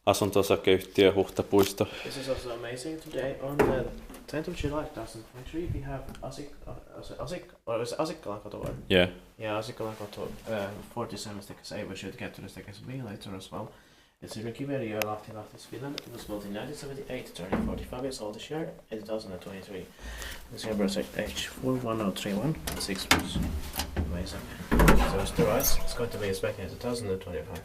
asunto-osakeyhtiö Huhtapuisto. This is also amazing. Today on the 10th of July 2023 we have Asikkalankatu. Yeah. Yeah, Asikkalankatu 47 stickers A. We should get to the stickers B later as well. It's in Kiveriö, Lahti, Finland. It was built in 1978, turning 45 years old this year in 2023. This number is H41031 and 6 months. Amazing. So it's the rise. It's going to be inspected in 2025.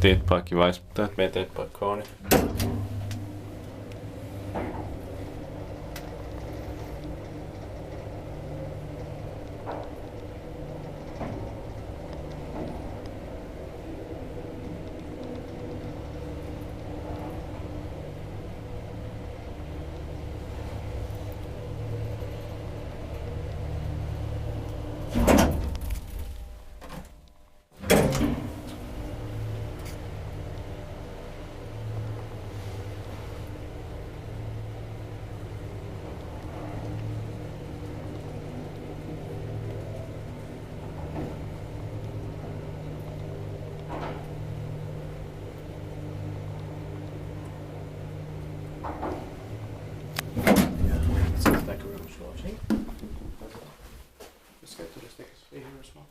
Teet bara kivais, mutta me teet bara Kone. Let's get to the stickers here as well.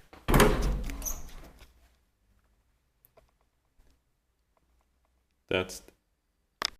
That's